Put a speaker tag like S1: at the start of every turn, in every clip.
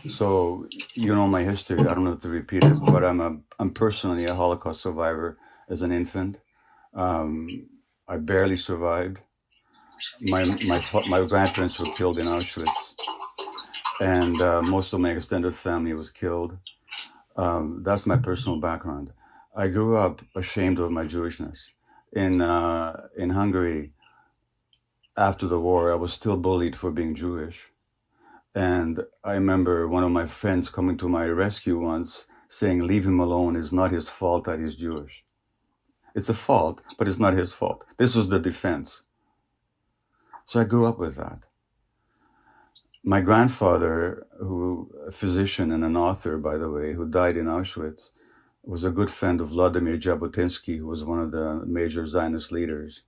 S1: So you know my history. I don't have to repeat it, but I'm personally a Holocaust survivor as an infant. Um, I barely survived. My grandparents were killed in Auschwitz, and most of my extended family was killed. That's my personal background. I grew up ashamed of my Jewishness. In Hungary, after the war, I was still bullied for being Jewish. And I remember one of my friends coming to my rescue once saying, "Leave him alone. It's not his fault that he's Jewish. It's a fault, but it's not his fault." This was the defense. So I grew up with that. My grandfather, a physician and an author, by the way, who died in Auschwitz, was a good friend of Vladimir Jabotinsky, who was one of the major Zionist leaders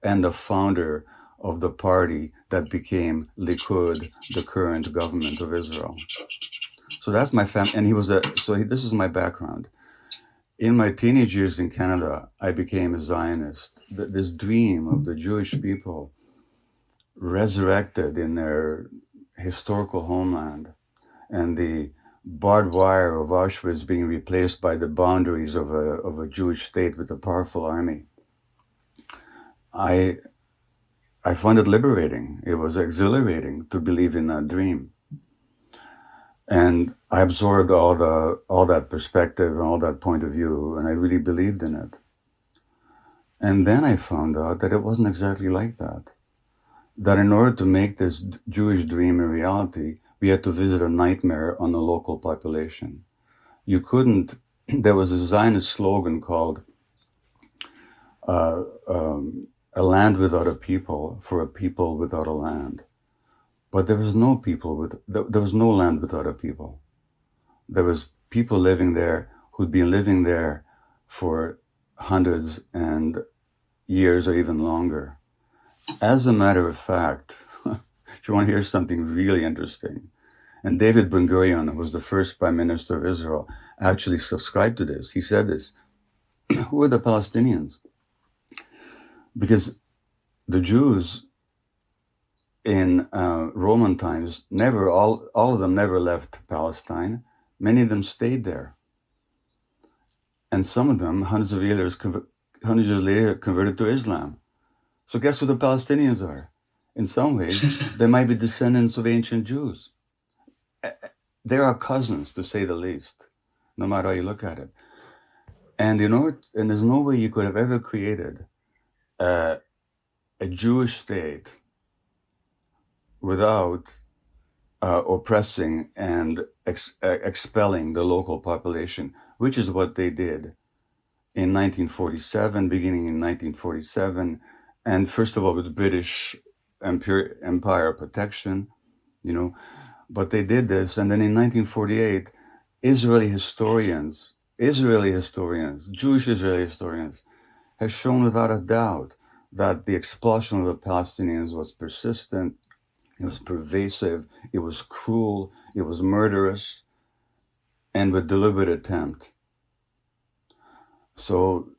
S1: and the founder of the party that became Likud, the current government of Israel. So that's my family, and this is my background. In my teenage years in Canada, I became a Zionist. This dream of the Jewish people resurrected in their historical homeland, and the barbed wire of Auschwitz being replaced by the boundaries of a Jewish state with a powerful army. I I found it liberating. It was exhilarating to believe in that dream. And I absorbed all that perspective and all that point of view, and I really believed in it. And then I found out that it wasn't exactly like that. That in order to make this Jewish dream a reality, we had to visit a nightmare on the local population. You couldn't, there was a Zionist slogan called uh, um, a land without a people for a people without a land. But there was no there was no land without a people. There was people living there who'd been living there for hundreds and years or even longer. As a matter of fact, if you want to hear something really interesting, and David Ben-Gurion, who was the first prime minister of Israel, actually subscribed to this. He said this, who are the Palestinians? Because the Jews in Roman times all of them never left Palestine. Many of them stayed there. And some of them, hundreds of years later, converted to Islam. So guess who the Palestinians are? In some ways, they might be descendants of ancient Jews. They are cousins, to say the least, no matter how you look at it. And and there's no way you could have ever created a Jewish state without oppressing and expelling the local population, which is what they did in 1947, beginning in 1947, and first of all with British Empire protection, but they did this, and then in 1948, Jewish Israeli historians, have shown without a doubt that the expulsion of the Palestinians was persistent, it was pervasive, it was cruel, it was murderous, and with deliberate attempt. So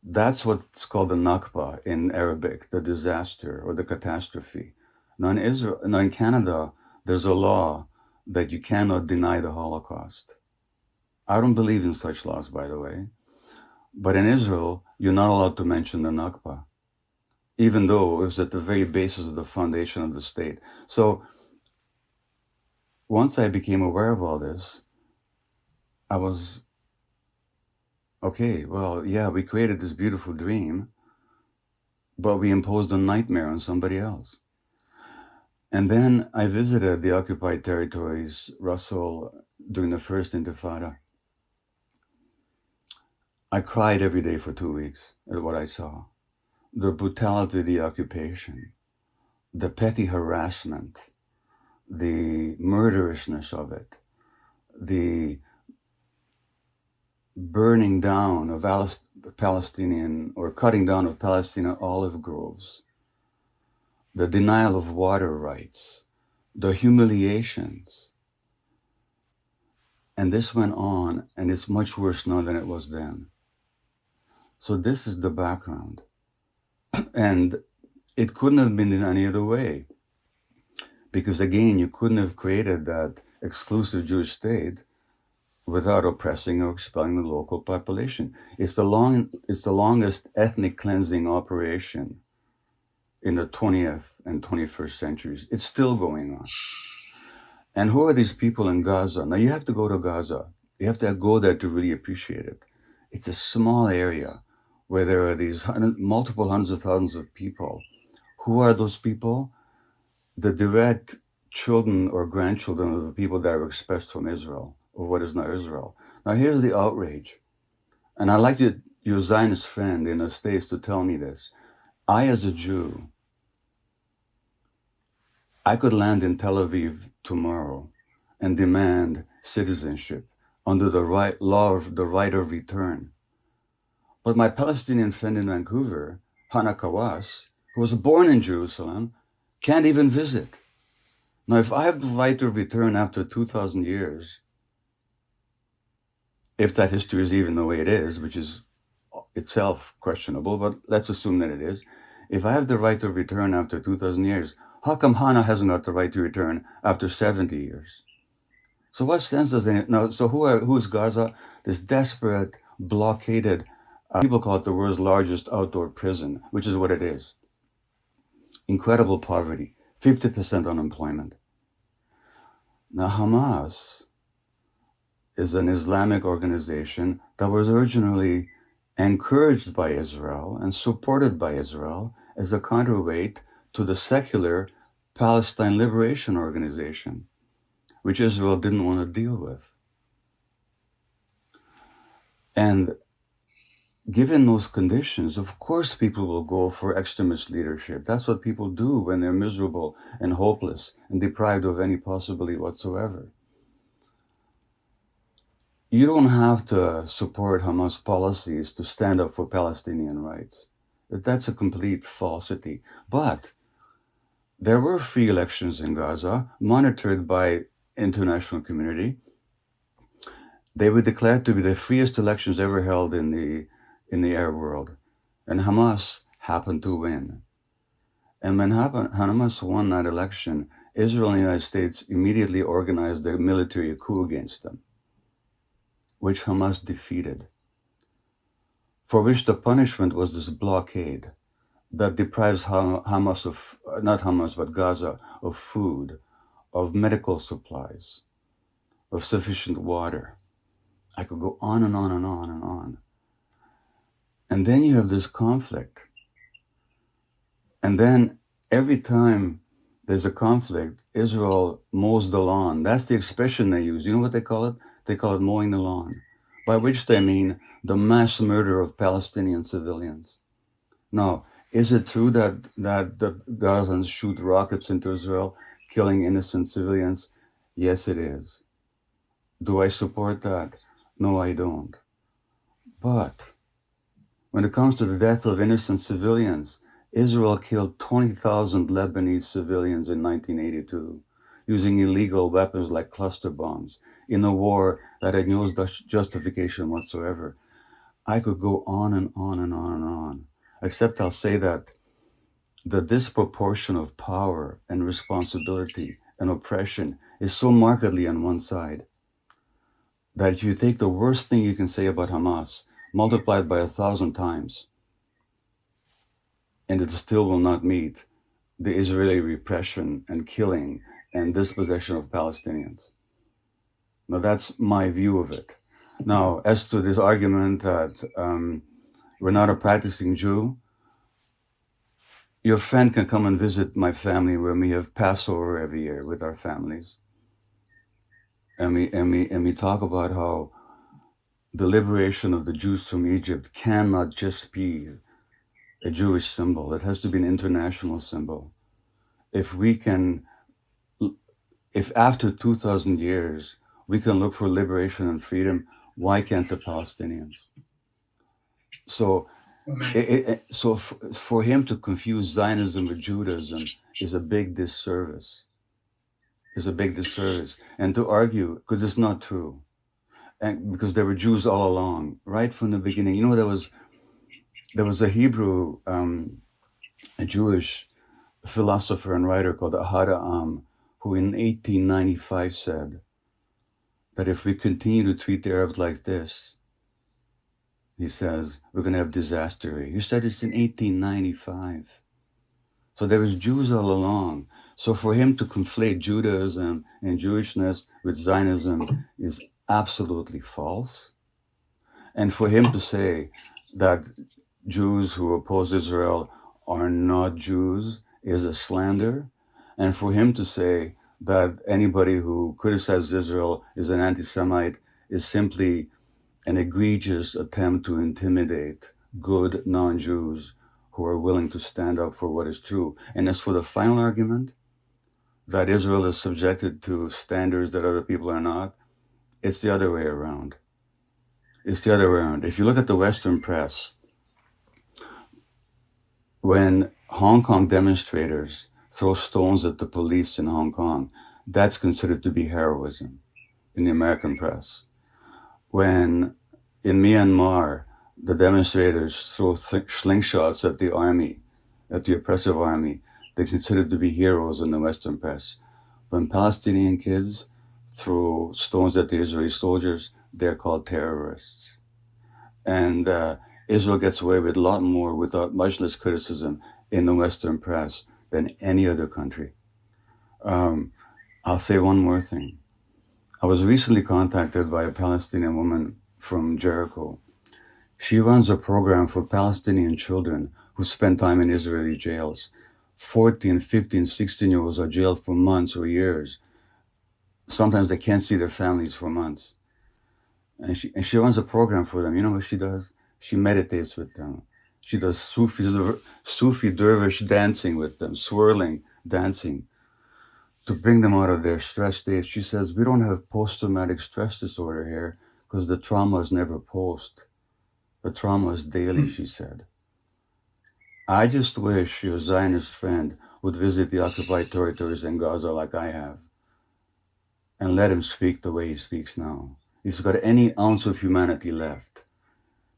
S1: that's what's called the Nakba in Arabic, the disaster or the catastrophe. Now in Canada, there's a law that you cannot deny the Holocaust. I don't believe in such laws, by the way. But in Israel, you're not allowed to mention the Nakba, even though it was at the very basis of the foundation of the state. So once I became aware of all this, I was, okay, well, yeah, we created this beautiful dream, but we imposed a nightmare on somebody else. And then I visited the occupied territories, Russell, during the first Intifada. I cried every day for 2 weeks at what I saw. The brutality of the occupation, the petty harassment, the murderousness of it, the burning down of Palestinian or cutting down of Palestinian olive groves, the denial of water rights, the humiliations. And this went on, and it's much worse now than it was then. So this is the background. And it couldn't have been in any other way. Because again, you couldn't have created that exclusive Jewish state without oppressing or expelling the local population. It's the longest ethnic cleansing operation in the 20th and 21st centuries. It's still going on. And who are these people in Gaza? Now you have to go to Gaza. You have to go there to really appreciate it. It's a small area where there are these multiple hundreds of thousands of people. Who are those people? The direct children or grandchildren of the people that are expressed from Israel, or what is not Israel. Now here's the outrage. And I'd like your Zionist friend in the States to tell me this. I, as a Jew, I could land in Tel Aviv tomorrow and demand citizenship under the law of the right of return. But my Palestinian friend in Vancouver, Hana Kawas, who was born in Jerusalem, can't even visit. Now, if I have the right of return after 2,000 years, if that history is even the way it is, which is itself questionable, but let's assume that it is. If I have the right to return after 2,000 years, how come Hana hasn't got the right to return after 70 years? So what sense does it now? So who's Gaza? This desperate, blockaded, people call it the world's largest outdoor prison, which is what it is. Incredible poverty, 50% unemployment. Now Hamas is an Islamic organization that was originally encouraged by Israel and supported by Israel as a counterweight to the secular Palestine Liberation Organization, which Israel didn't want to deal with. And given those conditions, of course people will go for extremist leadership. That's what people do when they're miserable and hopeless and deprived of any possibility whatsoever. You don't have to support Hamas policies to stand up for Palestinian rights. That's a complete falsity. But there were free elections in Gaza, monitored by international community. They were declared to be the freest elections ever held in the Arab world. And Hamas happened to win. And when Hamas won that election, Israel and the United States immediately organized a military coup against them, which Hamas defeated, for which the punishment was this blockade that deprives Hamas of, not Hamas, but Gaza, of food, of medical supplies, of sufficient water. I could go on and on and on and on. And then you have this conflict. And then every time there's a conflict, Israel mows the lawn. That's the expression they use. You know what they call it? They call it mowing the lawn, by which they mean the mass murder of Palestinian civilians. Now, is it true that the Gazans shoot rockets into Israel, killing innocent civilians? Yes, it is. Do I support that? No, I don't. But when it comes to the death of innocent civilians, Israel killed 20,000 Lebanese civilians in 1982 using illegal weapons like cluster bombs in a war that had no justification whatsoever. I could go on and on and on and on, except I'll say that the disproportion of power and responsibility and oppression is so markedly on one side that if you take the worst thing you can say about Hamas, multiplied by 1,000 times, and it still will not meet the Israeli repression and killing and dispossession of Palestinians. Now, that's my view of it. Now, as to this argument that we're not a practicing Jew, your friend can come and visit my family where we have Passover every year with our families. And we talk about how the liberation of the Jews from Egypt cannot just be a Jewish symbol. It has to be an international symbol. If after 2,000 years, we can look for liberation and freedom, why can't the Palestinians? So, for him to confuse Zionism with Judaism is a big disservice. And to argue, because it's not true, and because there were Jews all along, right from the beginning. You know, there was a Hebrew, a Jewish philosopher and writer called Ahad Am, who in 1895 said that if we continue to treat the Arabs like this, he says, we're going to have disaster. He said it's in 1895. So there was Jews all along. So for him to conflate Judaism and Jewishness with Zionism is absolutely false. And for him to say that Jews who oppose Israel are not Jews is a slander. And for him to say that anybody who criticizes Israel is an anti-Semite is simply an egregious attempt to intimidate good non-Jews who are willing to stand up for what is true. And as for the final argument, that Israel is subjected to standards that other people are not, it's the other way around. It's the other way around. If you look at the Western press, when Hong Kong demonstrators throw stones at the police in Hong Kong, that's considered to be heroism in the American press. When in Myanmar, the demonstrators throw slingshots at the army, at the oppressive army, they're considered to be heroes in the Western press. When Palestinian kids throw stones at the Israeli soldiers, they're called terrorists. And Israel gets away with a lot more without much less criticism in the Western press than any other country. I'll say one more thing. I was recently contacted by a Palestinian woman from Jericho. She runs a program for Palestinian children who spend time in Israeli jails. 14, 15, 16-year-olds are jailed for months or years. Sometimes they can't see their families for months. And she runs a program for them. You know what she does? She meditates with them. She does Sufi dervish dancing with them, swirling dancing, to bring them out of their stress state. She says, we don't have post-traumatic stress disorder here because the trauma is never post. The trauma is daily, she said. I just wish your Zionist friend would visit the occupied territories in Gaza like I have and let him speak the way he speaks now. If he's got any ounce of humanity left,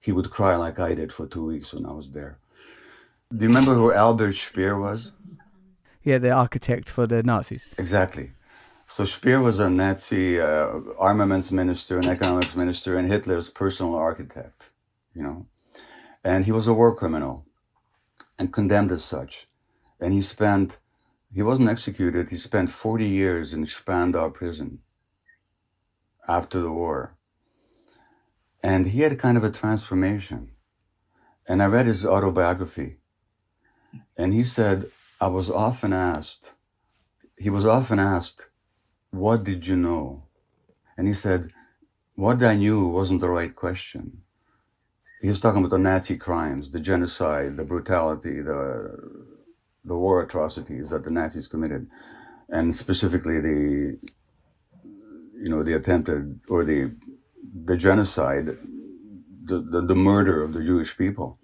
S1: he would cry like I did for 2 weeks when I was there. Do you remember who Albert Speer was?
S2: Yeah, the architect for the Nazis.
S1: Exactly. So Speer was a Nazi armaments minister and economics minister and Hitler's personal architect, you know. And he was a war criminal and condemned as such. And he wasn't executed, he spent 40 years in Spandau prison after the war. And he had kind of a transformation. And I read his autobiography. And he said, he was often asked, what did you know? And he said, what I knew wasn't the right question. He was talking about the Nazi crimes, the genocide, the brutality, the war atrocities that the Nazis committed, and specifically the attempted, or the genocide, the murder of the Jewish people.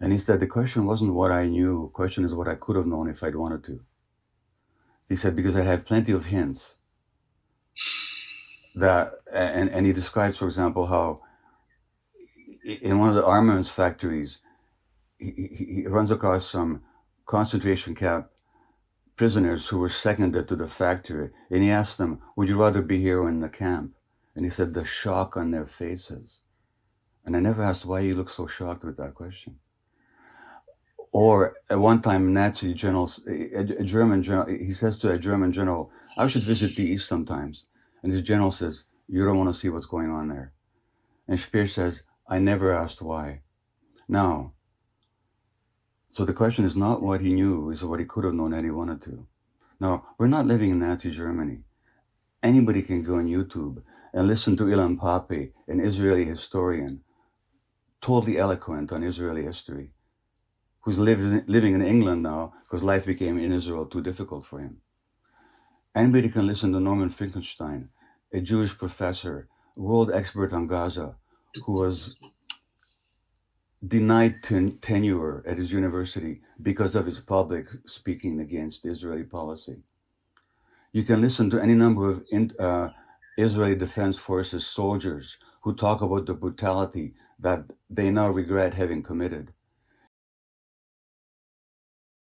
S1: And he said, the question wasn't what I knew, the question is what I could have known if I'd wanted to. He said, because I have plenty of hints that, and he describes, for example, how in one of the armaments factories, he runs across some concentration camp prisoners who were seconded to the factory. And he asked them, would you rather be here or in the camp? And he said, the shock on their faces. And I never asked why you look so shocked with that question. Or at one time, Nazi generals, a German general, he says to a German general, I should visit the East sometimes. And his general says, you don't want to see what's going on there. And Speer says, I never asked why. Now, so the question is not what he knew, it's what he could have known had he wanted to. Now, we're not living in Nazi Germany. Anybody can go on YouTube and listen to Ilan Pappé, an Israeli historian, totally eloquent on Israeli history, who's living in England now because life became in Israel too difficult for him. Anybody can listen to Norman Finkelstein, a Jewish professor, world expert on Gaza, who was denied tenure at his university because of his public speaking against Israeli policy. You can listen to any number of Israeli Defense Forces soldiers who talk about the brutality that they now regret having committed.